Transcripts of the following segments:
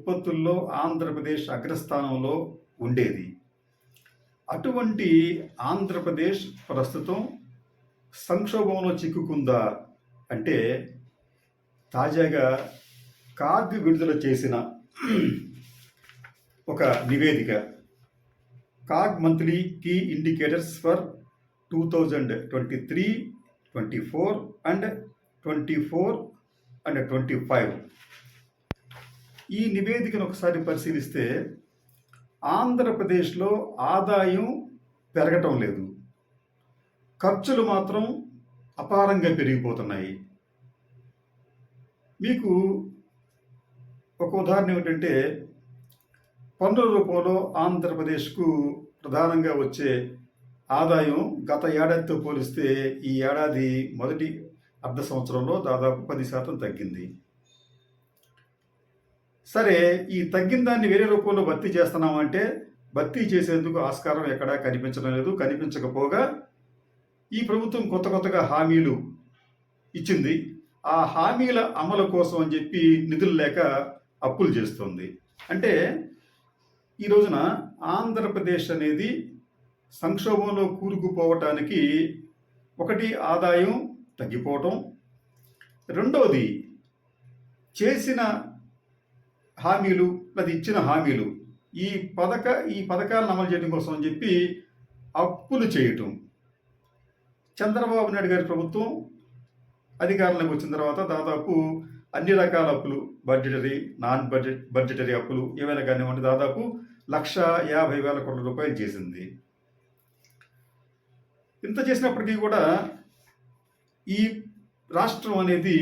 ఉత్పత్తుల్లో ఆంధ్రప్రదేశ్ అగ్రస్థానంలో ఉండేది. అటువంటి ఆంధ్రప్రదేశ్ ప్రస్తుతం సంక్షోభంలో చిక్కుకుందా అంటే, తాజాగా కాగ్ విడుదల చేసిన ఒక నివేదిక, CAG monthly key indicators for 2023, 24 and 24 and 25, ఈ నివేదికను ఒకసారి పరిశీలిస్తే ఆంధ్రప్రదేశ్లో ఆదాయం పెరగటం లేదు, ఖర్చులు మాత్రం అపారంగా పెరిగిపోతున్నాయి. మీకు ఒక ఉదాహరణ ఏమిటంటే, పన్నుల రూపంలో ఆంధ్రప్రదేశ్కు ప్రధానంగా వచ్చే ఆదాయం గత ఏడాదితో పోలిస్తే ఈ ఏడాది మొదటి అర్ధ సంవత్సరంలో దాదాపు 10% తగ్గింది. సరే, ఈ తగ్గిన దాన్ని వేరే రూపంలో భర్తీ చేస్తున్నామంటే భర్తీ చేసేందుకు ఆస్కారం ఎక్కడా కనిపించడం లేదు. కనిపించకపోగా ఈ ప్రభుత్వం కొత్తగా హామీలు ఇచ్చింది. ఆ హామీల అమలు కోసం అని చెప్పి నిధులు లేక అప్పులు చేస్తుంది. అంటే ఈ రోజున ఆంధ్రప్రదేశ్ అనేది సంక్షోభంలో కూరుకుపోవటానికి ఒకటి ఆదాయం తగ్గిపోవటం, రెండవది చేసిన హామీలు లేదా ఇచ్చిన హామీలు ఈ పథకాలను అమలు చేయడం కోసం అని చెప్పి అప్పులు చేయటం. చంద్రబాబు నాయుడు గారి ప్రభుత్వం అధికారంలోకి వచ్చిన తర్వాత దాదాపు అన్ని రకాల అప్పులు, బడ్జెటరీ, నాన్ బడ్జెటరీ అప్పులు ఏవైనా కానివ్వండి, దాదాపు 1,50,000 కోట్ల రూపాయలు చేసింది. ఇంత చేసినప్పటికీ కూడా ఈ రాష్ట్రం అనేది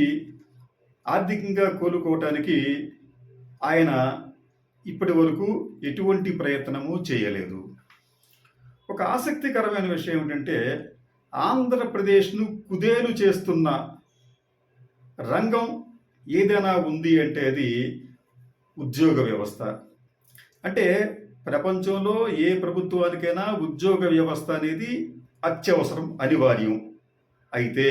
ఆర్థికంగా కోలుకోవటానికి ఆయన ఇప్పటి వరకు ఎటువంటి ప్రయత్నము చేయలేదు. ఒక ఆసక్తికరమైన విషయం ఏమిటంటే, ఆంధ్రప్రదేశ్ను కుదేలు చేస్తున్న రంగం ఏదైనా ఉంది అంటే అది ఉద్యోగ వ్యవస్థ. అంటే ప్రపంచంలో ఏ ప్రభుత్వానికైనా ఉద్యోగ వ్యవస్థ అనేది అత్యవసరం, అనివార్యం. అయితే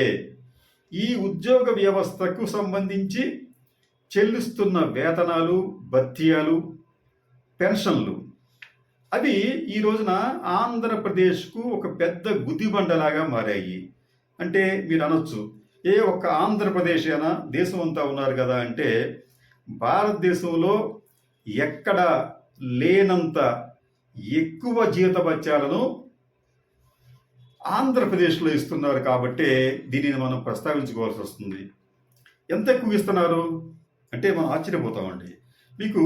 ఈ ఉద్యోగ వ్యవస్థకు సంబంధించి చెల్లిస్తున్న వేతనాలు, భత్యాలు, పెన్షన్లు అవి ఈ రోజున ఆంధ్రప్రదేశ్కు ఒక పెద్ద గుదిబండలాగా మారాయి. అంటే మీరు అనొచ్చు, ఏ ఒక్క ఆంధ్రప్రదేశ్ అయినా దేశం అంతా ఉన్నారు కదా అంటే, భారతదేశంలో ఎక్కడ లేనంత ఎక్కువ జీతభత్యాలను ఆంధ్రప్రదేశ్లో ఇస్తున్నారు. కాబట్టి దీనిని మనం ప్రస్తావించుకోవాల్సి వస్తుంది. ఎంత ఎక్కువ ఇస్తున్నారు అంటే మనం ఆశ్చర్యపోతామండి. మీకు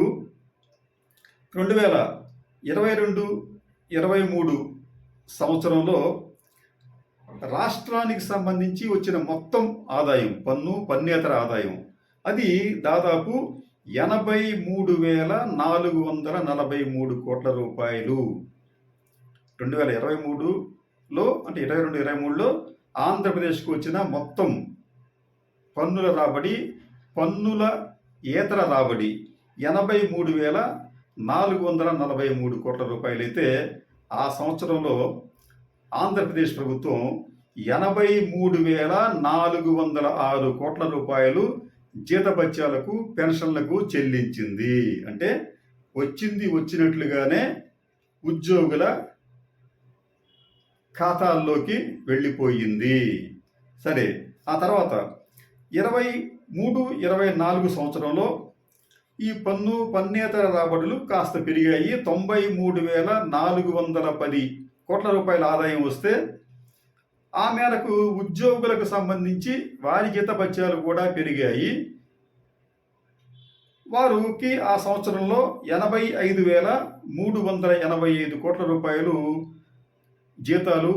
2022-23 సంవత్సరంలో రాష్ట్రానికి సంబంధించి వచ్చిన మొత్తం ఆదాయం, పన్నేతర ఆదాయం, అది దాదాపు 83,443 కోట్ల రూపాయలు. 2023లో అంటే 22-23లో ఆంధ్రప్రదేశ్కు వచ్చిన మొత్తం పన్నుల రాబడి, పన్నుల ఏతర రాబడి 83,443 కోట్ల రూపాయలైతే, ఆ సంవత్సరంలో ఆంధ్రప్రదేశ్ ప్రభుత్వం 83,406 కోట్ల రూపాయలు జీతభత్యాలకు, పెన్షన్లకు చెల్లించింది. అంటే వచ్చినట్లుగానే ఉద్యోగుల ఖాతాల్లోకి వెళ్ళిపోయింది. సరే, ఆ తర్వాత 23-24 సంవత్సరంలో ఈ పన్నేతర రాబడులు కాస్త పెరిగాయి. 93,410 కోట్ల రూపాయల ఆదాయం వస్తే, ఆ మేరకు ఉద్యోగులకు సంబంధించి వారి జీతభత్యాలు కూడా పెరిగాయి. వారికి ఆ సంవత్సరంలో 85,385 కోట్ల రూపాయలు జీతాలు,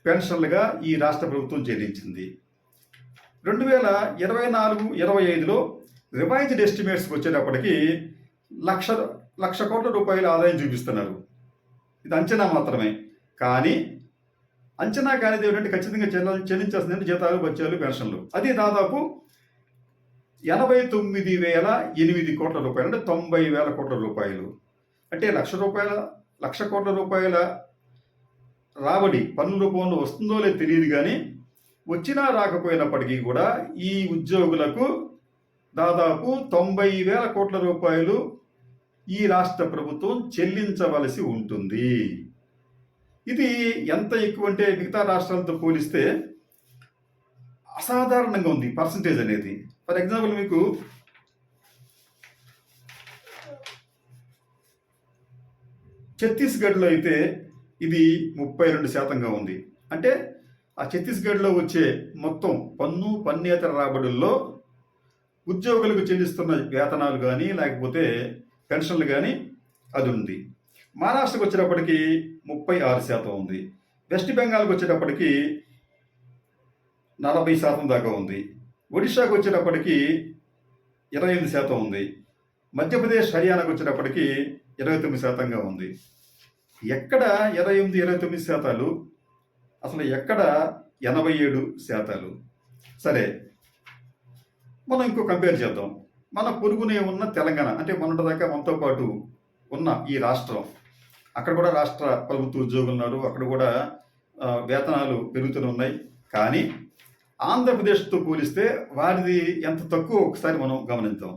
పెన్షన్లుగా ఈ రాష్ట్ర ప్రభుత్వం చెల్లించింది. 2024-25లో రివైజ్డ్ ఎస్టిమేట్స్కి వచ్చేటప్పటికి 1,00,00,000 కోట్ల రూపాయల ఆదాయం చూపిస్తున్నారు. ఇది అంచనా మాత్రమే. కానీ అంచనా కానిది ఏమిటంటే ఖచ్చితంగా చెల్లించాల్సిందంటే జీతాలు, భత్యాలు, పెన్షన్లు. అది దాదాపు 89,008 కోట్ల రూపాయలు, అంటే 90,000 కోట్ల రూపాయలు. అంటే 1,00,00,000 కోట్ల రూపాయల రాబడి పన్నుల రూపంలో వస్తుందో లేదో తెలియదు. కానీ వచ్చినా రాకపోయినప్పటికీ కూడా ఈ ఉద్యోగులకు దాదాపు 90,000 కోట్ల రూపాయలు ఈ రాష్ట్ర ప్రభుత్వం చెల్లించవలసి ఉంటుంది. ఇది ఎంత ఎక్కువ అంటే మిగతా రాష్ట్రాలతో పోలిస్తే అసాధారణంగా ఉంది పర్సంటేజ్ అనేది. ఫర్ ఎగ్జాంపుల్ మీకు ఛత్తీస్గఢ్లో అయితే ఇది 32% ఉంది. అంటే ఆ ఛత్తీస్గఢ్లో వచ్చే మొత్తం పన్నేతర రాబడుల్లో ఉద్యోగులకు చెల్లిస్తున్న వేతనాలు కానీ లేకపోతే పెన్షన్లు కానీ అది ఉంది. మహారాష్ట్రకు వచ్చేటప్పటికి 36% ఉంది. వెస్ట్ బెంగాల్కి వచ్చేటప్పటికి 40% దాకా ఉంది. ఒడిశాకు వచ్చేటప్పటికి 28% ఉంది. మధ్యప్రదేశ్ హర్యానాకు వచ్చేటప్పటికి 29%గా ఉంది. ఎక్కడ 28-29%? అసలు ఎక్కడ 87%? సరే, మనం ఇంకో కంపేర్ చేద్దాం. మన పొరుగునే ఉన్న తెలంగాణ, అంటే మొన్నటిదాకా మనతో పాటు ఉన్న ఈ రాష్ట్రం, అక్కడ కూడా రాష్ట్ర ప్రభుత్వ ఉద్యోగులు ఉన్నారు, అక్కడ కూడా వేతనాలు పెరుగుతూనే ఉన్నాయి. కానీ ఆంధ్రప్రదేశ్తో పోలిస్తే వారిది ఎంత తక్కువ ఒకసారి మనం గమనిద్దాం.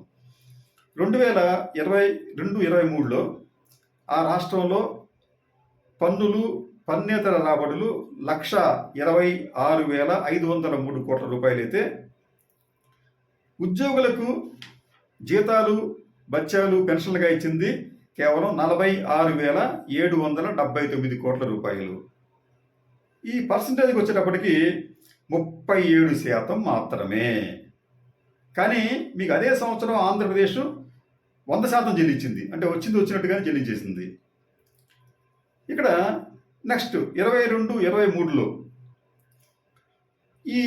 2022-23లో ఆ రాష్ట్రంలో పన్నేతర రాబడులు 1,26,503 కోట్ల రూపాయలైతే ఉద్యోగులకు జీతాలు, బత్యాలు, పెన్షన్లుగా ఇచ్చింది కేవలం 46,779 కోట్ల రూపాయలు. ఈ పర్సంటేజ్కి వచ్చేటప్పటికి 37% మాత్రమే. కానీ మీకు అదే సంవత్సరం ఆంధ్రప్రదేశ్ 100% చెల్లించింది, అంటే వచ్చినట్టుగానే చెల్లించేసింది. ఇక్కడ నెక్స్ట్ 22-23లో ఈ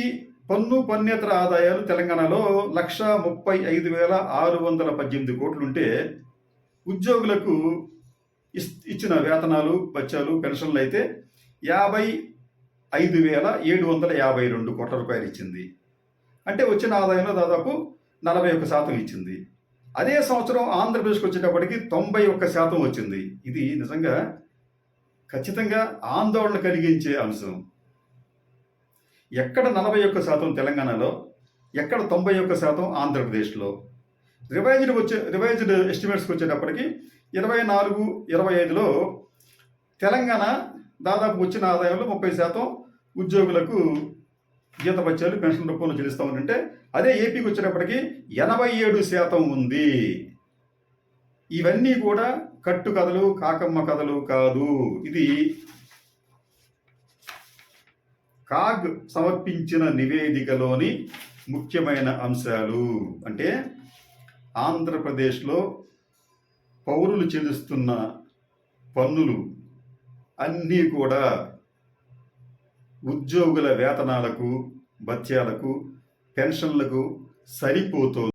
పన్నేతర ఆదాయాలు తెలంగాణలో 1,35,618 కోట్లుంటే ఉద్యోగులకు ఇచ్చిన వేతనాలు, బత్యాలు, పెన్షన్లు అయితే 55,752 కోట్ల రూపాయలు ఇచ్చింది. అంటే వచ్చిన ఆదాయంలో దాదాపు 41% ఇచ్చింది. అదే సంవత్సరం ఆంధ్రప్రదేశ్కి వచ్చేటప్పటికి 91% వచ్చింది. ఇది నిజంగా ఖచ్చితంగా ఆందోళన కలిగించే అంశం. ఎక్కడ 41% తెలంగాణలో, ఎక్కడ 91% ఆంధ్రప్రదేశ్లో. రివైజ్డ్ ఎస్టిమేట్స్కి వచ్చేటప్పటికి 24-25లో తెలంగాణ దాదాపు వచ్చిన ఆదాయంలో 30% ఉద్యోగులకు జీతభత్యాలు, పెన్షన్ రూపంలో చెల్లిస్తూ ఉంటే, అదే ఏపీకి వచ్చేటప్పటికి 87% ఉంది. ఇవన్నీ కూడా కట్టు కథలు, కాకమ్మ కథలు కాదు. ఇది కాగ్ సమర్పించిన నివేదికలోని ముఖ్యమైన అంశాలు. అంటే ఆంధ్రప్రదేశ్లో పౌరులు చెల్లిస్తున్న పన్నులు అన్నీ కూడా ఉద్యోగుల వేతనాలకు, భత్యాలకు, పెన్షన్లకు సరిపోతుంది.